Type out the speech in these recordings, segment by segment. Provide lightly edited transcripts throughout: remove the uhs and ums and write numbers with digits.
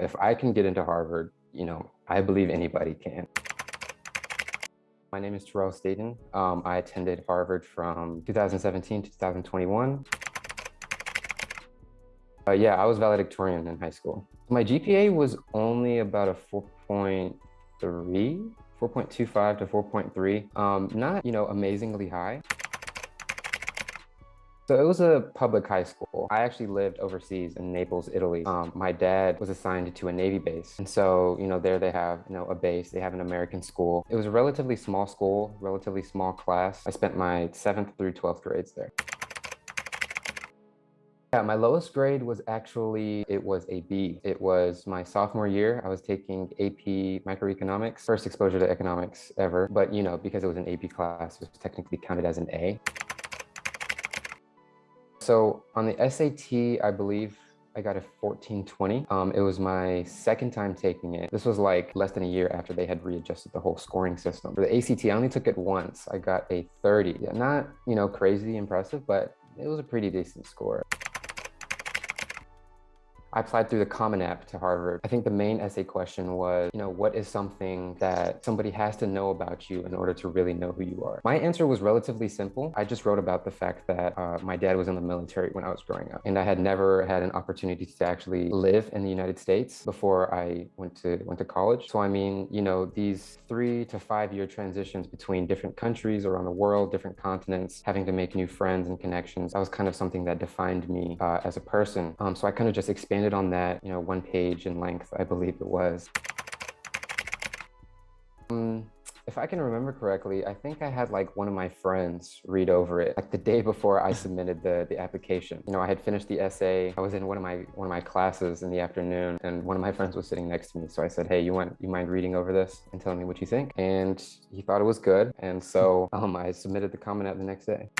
If I can get into Harvard, I believe anybody can. My name is Terrell Staten. I attended Harvard from 2017 to 2021. Yeah, I was valedictorian in high school. My GPA was only about a 4.3, 4.25 to 4.3. Not, amazingly high. So it was a public high school. I actually lived overseas in Naples, Italy. My dad was assigned to a Navy base. And so, there they have, a base, they have an American school. It was a relatively small school, relatively small class. I spent my 7th through 12th grades there. Yeah, my lowest grade was it was a B. It was my sophomore year. I was taking AP microeconomics, first exposure to economics ever. But, because it was an AP class, it was technically counted as an A. So on the SAT, I believe I got a 1420. It was my second time taking it. This was like less than a year after they had readjusted the whole scoring system. For the ACT, I only took it once. I got a 30. Yeah, not, crazy impressive, but it was a pretty decent score. I applied through the Common App to Harvard. I think the main essay question was, what is something that somebody has to know about you in order to really know who you are? My answer was relatively simple. I just wrote about the fact that my dad was in the military when I was growing up, and I had never had an opportunity to actually live in the United States before I went to college. So I mean, these 3 to 5 year transitions between different countries around the world, different continents, having to make new friends and connections, that was kind of something that defined me as a person. So I kind of just expanded on that, 1 page in length, I believe it was. If I can remember correctly, I think I had like one of my friends read over it like the day before I submitted the application. I had finished the essay. I was in one of my classes in the afternoon, and one of my friends was sitting next to me. So I said, "Hey, you mind reading over this and telling me what you think?" And he thought it was good, and so I submitted the Common App the next day.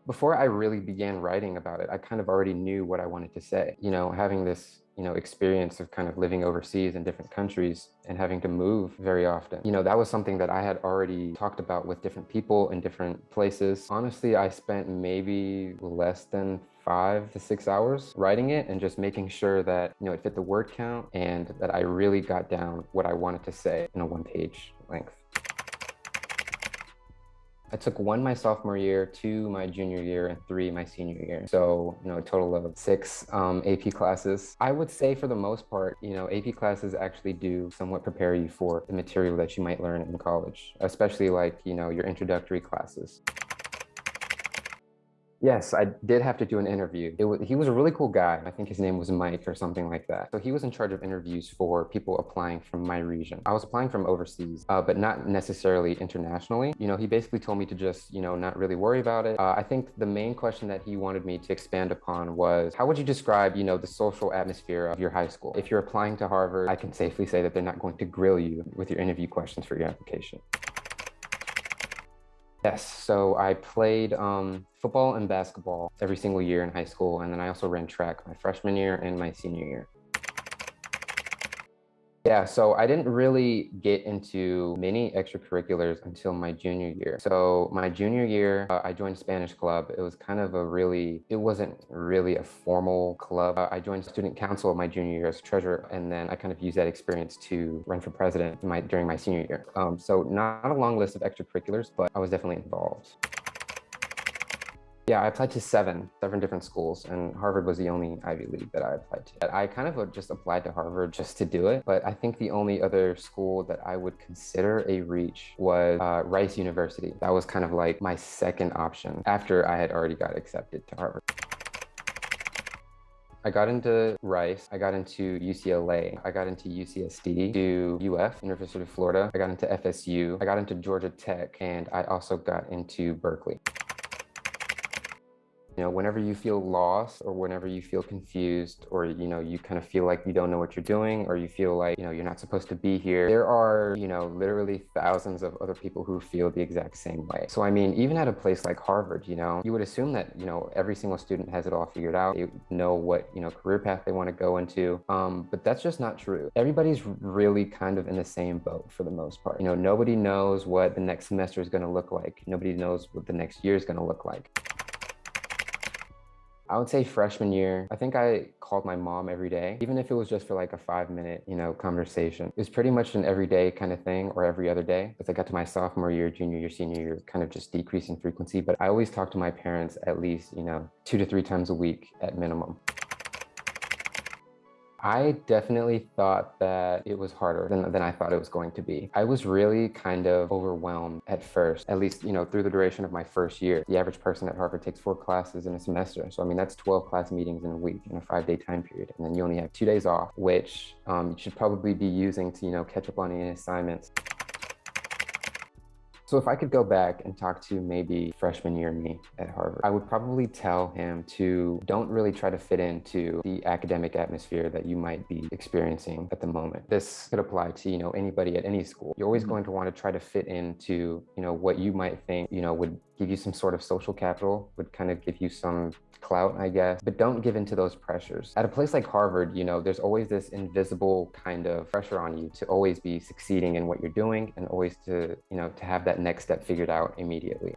Before I really began writing about it, I kind of already knew what I wanted to say. Having this, experience of kind of living overseas in different countries and having to move very often, that was something that I had already talked about with different people in different places. Honestly, I spent maybe less than 5 to 6 hours writing it and just making sure that, it fit the word count and that I really got down what I wanted to say in a 1 page length. I took 1 my sophomore year, 2 my junior year, and 3 my senior year. So, a total of 6 AP classes. I would say for the most part, AP classes actually do somewhat prepare you for the material that you might learn in college, especially like, your introductory classes. Yes, I did have to do an interview. He was a really cool guy. I think his name was Mike or something like that. So he was in charge of interviews for people applying from my region. I was applying from overseas, but not necessarily internationally. He basically told me to just, not really worry about it. I think the main question that he wanted me to expand upon was, how would you describe, the social atmosphere of your high school? If you're applying to Harvard, I can safely say that they're not going to grill you with your interview questions for your application. Yes, so I played football and basketball every single year in high school, and then I also ran track my freshman year and my senior year. Yeah, so I didn't really get into many extracurriculars until my junior year. So my junior year, I joined Spanish club. It was kind of it wasn't really a formal club. I joined student council my junior year as treasurer, and then I kind of used that experience to run for president during my senior year. So not a long list of extracurriculars, but I was definitely involved. Yeah, I applied to seven different schools, and Harvard was the only Ivy League that I applied to. I kind of just applied to Harvard just to do it, but I think the only other school that I would consider a reach was Rice University. That was kind of like my second option after I had already got accepted to Harvard. I got into Rice, I got into UCLA, I got into UCSD, to UF, University of Florida, I got into FSU, I got into Georgia Tech, and I also got into Berkeley. Whenever you feel lost or whenever you feel confused or, you kind of feel like you don't know what you're doing or you feel like, you're not supposed to be here, there are, literally thousands of other people who feel the exact same way. So, I mean, even at a place like Harvard, you would assume that, every single student has it all figured out. They know what, career path they want to go into. But that's just not true. Everybody's really kind of in the same boat for the most part. Nobody knows what the next semester is going to look like. Nobody knows what the next year is going to look like. I would say freshman year, I think I called my mom every day, even if it was just for like a 5 minute, conversation. It was pretty much an everyday kind of thing or every other day. As I got to my sophomore year, junior year, senior year, kind of just decreasing frequency. But I always talk to my parents at least, 2 to 3 times a week at minimum. I definitely thought that it was harder than I thought it was going to be. I was really kind of overwhelmed at first, at least, through the duration of my first year. The average person at Harvard takes 4 classes in a semester. So, I mean, that's 12 class meetings in a week in a 5-day time period. And then you only have 2 days off, which you should probably be using to, catch up on any assignments. So if I could go back and talk to maybe freshman year me at Harvard, I would probably tell him to don't really try to fit into the academic atmosphere that you might be experiencing at the moment. This could apply to, anybody at any school. You're always going to want to try to fit into, what you might think, would give you some sort of social capital, would kind of give you some clout, I guess, but don't give into those pressures. At a place like Harvard, there's always this invisible kind of pressure on you to always be succeeding in what you're doing and always to have that next step figured out immediately.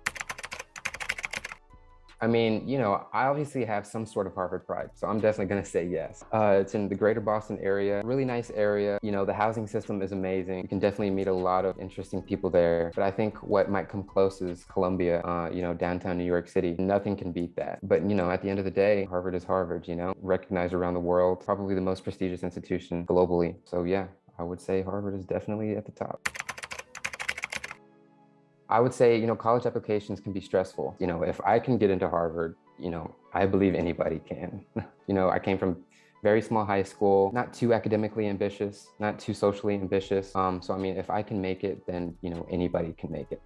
I mean, I obviously have some sort of Harvard pride, so I'm definitely going to say yes. It's in the greater Boston area, really nice area. The housing system is amazing. You can definitely meet a lot of interesting people there. But I think what might come close is Columbia, downtown New York City. Nothing can beat that. But, at the end of the day, Harvard is Harvard, recognized around the world, probably the most prestigious institution globally. So yeah, I would say Harvard is definitely at the top. I would say, college applications can be stressful. If I can get into Harvard, I believe anybody can. I came from very small high school, not too academically ambitious, not too socially ambitious. So, I mean, if I can make it, then, anybody can make it.